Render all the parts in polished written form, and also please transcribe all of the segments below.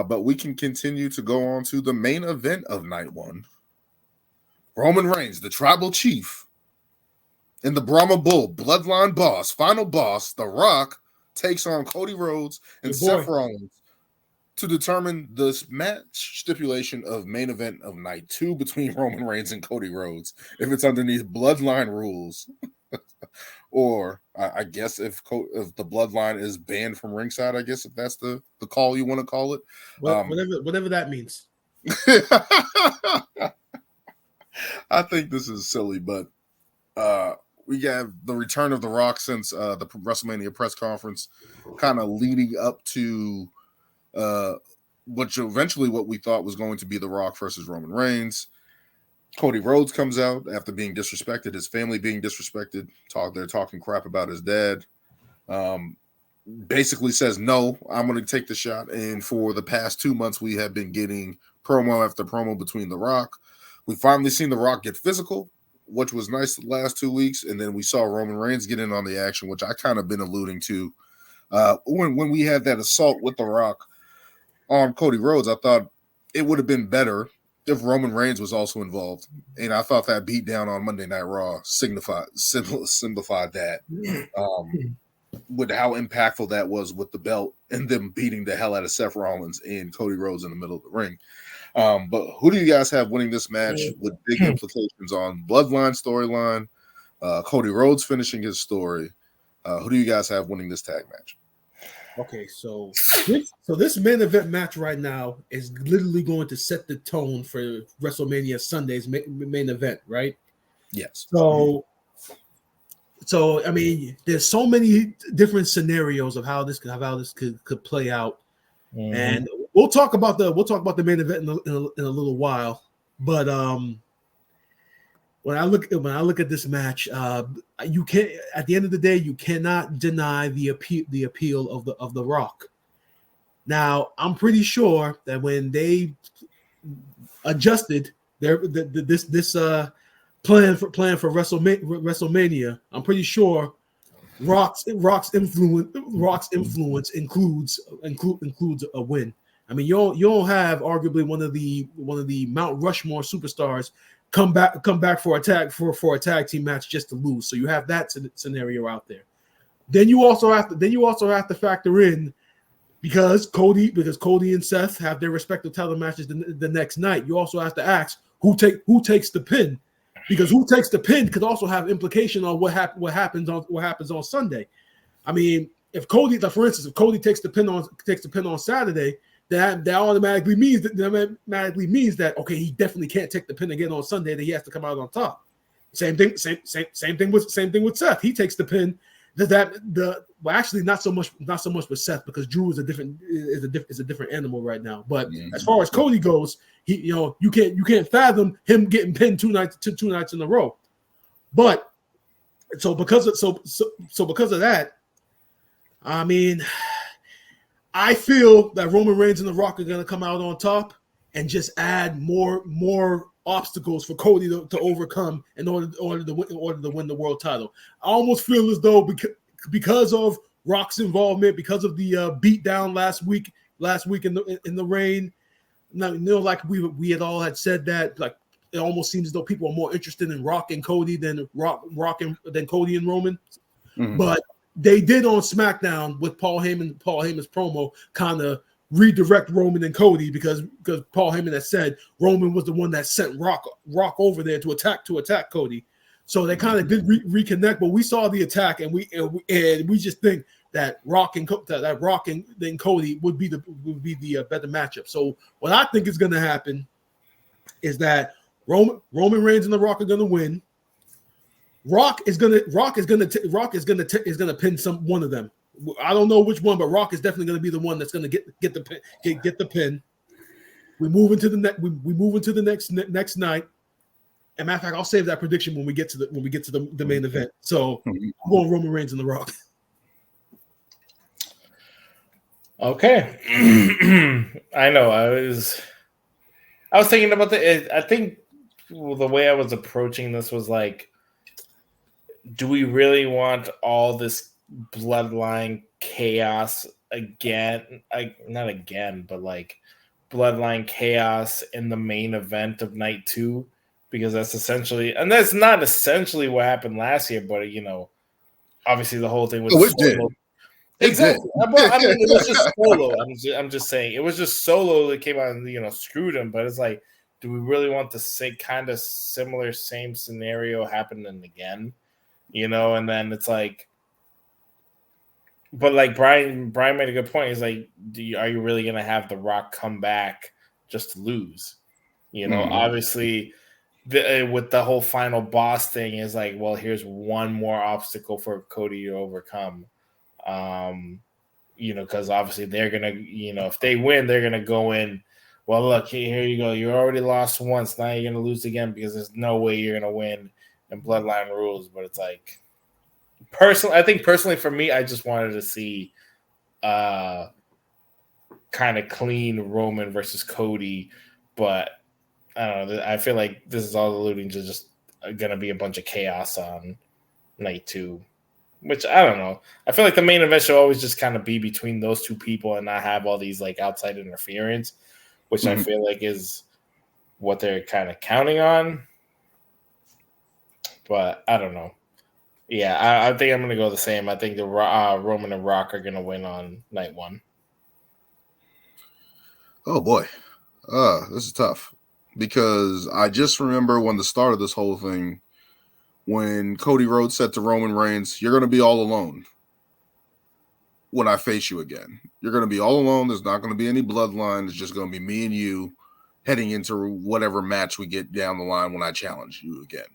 But we can continue to go on to the main event of night one. Roman Reigns, the tribal chief, and the Brahma Bull, bloodline boss, final boss, The Rock, takes on Cody Rhodes and Seth Rollins to determine this match stipulation of main event of night 2 between Roman Reigns and Cody Rhodes. If it's underneath bloodline rules, or I guess if the bloodline is banned from ringside, I guess if that's the call you want to call it. Whatever that means. I think this is silly, but we have the return of The Rock since the WrestleMania press conference, kind of leading up to what we thought was going to be The Rock versus Roman Reigns. Cody Rhodes comes out after being disrespected, his family being disrespected. They're talking crap about his dad. Basically says, no, I'm going to take the shot. And for the past 2 months, we have been getting promo after promo between The Rock. We finally seen The Rock get physical, which was nice the last 2 weeks. And then we saw Roman Reigns get in on the action, which I kind of been alluding to. When we had that assault with The Rock on Cody Rhodes, I thought it would have been better if Roman Reigns was also involved. And I thought that beatdown on Monday Night Raw simplified that with how impactful that was with the belt and them beating the hell out of Seth Rollins and Cody Rhodes in the middle of the ring. But who do you guys have winning this match with big implications on Bloodline storyline? Cody Rhodes finishing his story. Who do you guys have winning this tag match? Okay, so this main event match right now is literally going to set the tone for WrestleMania Sunday's main event, right? Yes. So I mean, there's so many different scenarios of how this could play out, and we'll talk about the main event in a little while. But when I look at this match, you can't. At the end of the day, you cannot deny the appeal of the Rock. Now, I'm pretty sure that when they adjusted this plan for WrestleMania, I'm pretty sure Rock's influence includes a win. I mean, you don't have arguably one of the Mount Rushmore superstars come back for a tag team match just to lose. So you have that scenario out there. Then you also have to factor in because Cody and Seth have their respective title matches the next night. You also have to ask who takes the pin, because who takes the pin could also have implication on what happens on Sunday. I mean, for instance, if Cody takes the pin on Saturday, that automatically means that okay, he definitely can't take the pin again on Sunday. That he has to come out on top. Same thing with Seth. He takes the pin. Actually not so much with Seth, because Drew is a different animal right now. But as far as Cody goes, you can't fathom him getting pinned two nights in a row. But because of that, I mean, I feel that Roman Reigns and The Rock are going to come out on top and just add more obstacles for Cody to overcome in order to win the world title. I almost feel as though because of Rock's involvement, because of the beatdown last week in the rain, like we had all had said that, like it almost seems as though people are more interested in Rock and Cody than Cody and Roman. Mm-hmm. But they did on SmackDown with Paul Heyman's promo kind of redirect Roman and Cody because Paul Heyman had said Roman was the one that sent Rock over there to attack Cody. So they kind of did reconnect, but we saw the attack and we just think that Rock and then Cody would be the better matchup. So what I think is going to happen is that Roman Reigns and The Rock are going to win. Rock is gonna pin one of them. I don't know which one, but Rock is definitely gonna be the one that's gonna get the pin. We move into the next night. And matter of fact, I'll save that prediction when we get to the main event. So I'm going Roman Reigns and The Rock. Okay. I know. I was thinking about I think the way I was approaching this was like, do we really want all this bloodline chaos again, not again, but like Bloodline chaos in the main event of night 2, because that's not essentially what happened last year, but obviously the whole thing was it did. Exactly. But I mean, it was just Solo. I'm just saying it was just Solo that came out and screwed him. But it's like, do we really want the same kind of similar same scenario happening again? And then it's like, but like Brian made a good point. He's like, are you really gonna have The Rock come back just to lose? Obviously, with the whole final boss thing is like, well, here's one more obstacle for Cody to overcome. Because obviously they're gonna, if they win, they're gonna go in. Well, look, here you go. You already lost once. Now you're gonna lose again because there's no way you're gonna win in Bloodline rules. But it's like, I think personally for me, I just wanted to see, kind of clean Roman versus Cody. But I don't know. I feel like this is all alluding to just gonna be a bunch of chaos on night 2. Which I don't know. I feel like the main event should always just kind of be between those two people and not have all these like outside interference, which I feel like is what they're kind of counting on. But I don't know. Yeah, I think I'm going to go the same. I think the Roman and Rock are going to win on night 1. Oh boy, this is tough because I just remember when the start of this whole thing, when Cody Rhodes said to Roman Reigns, "You're going to be all alone when I face you again. You're going to be all alone. There's not going to be any bloodline. It's just going to be me and you heading into whatever match we get down the line when I challenge you again."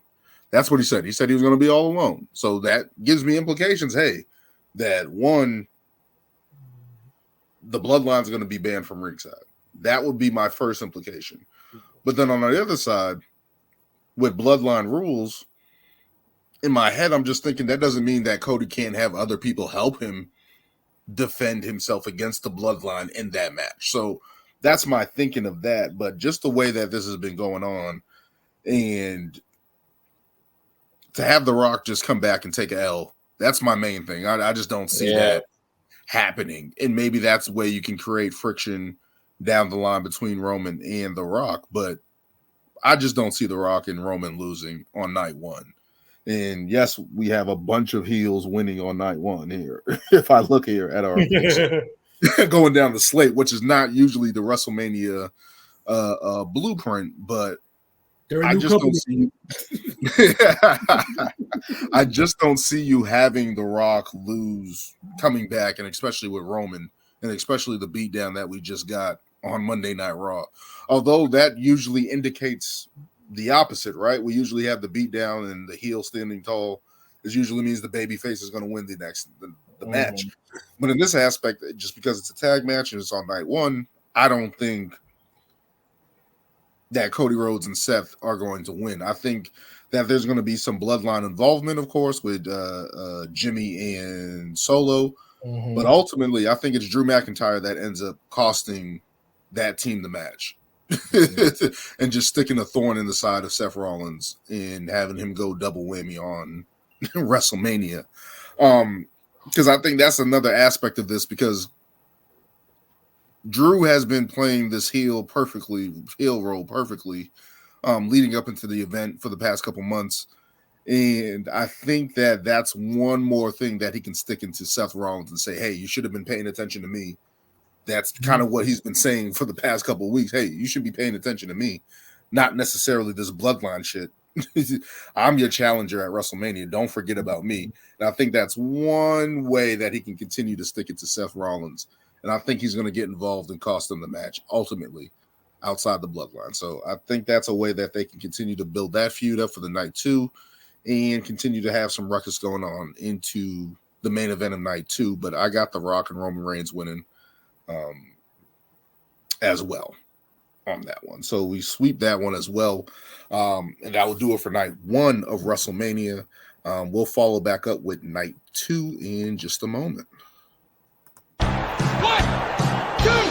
That's what he said. He said he was going to be all alone. So that gives me implications, hey, that one, the bloodline's going to be banned from ringside. That would be my first implication. But then on the other side, with bloodline rules, in my head, I'm just thinking that doesn't mean that Cody can't have other people help him defend himself against the bloodline in that match. So that's my thinking of that. But just the way that this has been going on, and to have The Rock just come back and take an L, that's my main thing. I just don't see that happening. And maybe that's the way you can create friction down the line between Roman and The Rock. But I just don't see The Rock and Roman losing on night 1. And yes, we have a bunch of heels winning on night 1 here. If I look here at our going down the slate, which is not usually the WrestleMania blueprint, but I just don't see I just don't see you having The Rock lose coming back, and especially with Roman, and especially the beatdown that we just got on Monday Night Raw. Although that usually indicates the opposite, right? We usually have the beatdown and the heel standing tall. This usually means the babyface is going to win the match. But in this aspect, just because it's a tag match and it's on night 1, I don't think that Cody Rhodes and Seth are going to win. I think that there's going to be some bloodline involvement, of course, with Jimmy and Solo. But ultimately, I think it's Drew McIntyre that ends up costing that team the match. And just sticking a thorn in the side of Seth Rollins and having him go double whammy on WrestleMania. Because I think that's another aspect of this, because Drew has been playing this heel role perfectly, leading up into the event for the past couple months. And I think that that's one more thing that he can stick into Seth Rollins and say, hey, you should have been paying attention to me. That's kind of what he's been saying for the past couple of weeks. Hey, you should be paying attention to me, not necessarily this bloodline shit. I'm your challenger at WrestleMania. Don't forget about me. And I think that's one way that he can continue to stick it to Seth Rollins. And I think he's going to get involved and cost them the match, ultimately, outside the bloodline. So I think that's a way that they can continue to build that feud up for the night 2 and continue to have some ruckus going on into the main event of night 2. But I got The Rock and Roman Reigns winning as well on that one. So we sweep that one as well. And that will do it for night 1 of WrestleMania. We'll follow back up with night 2 in just a moment.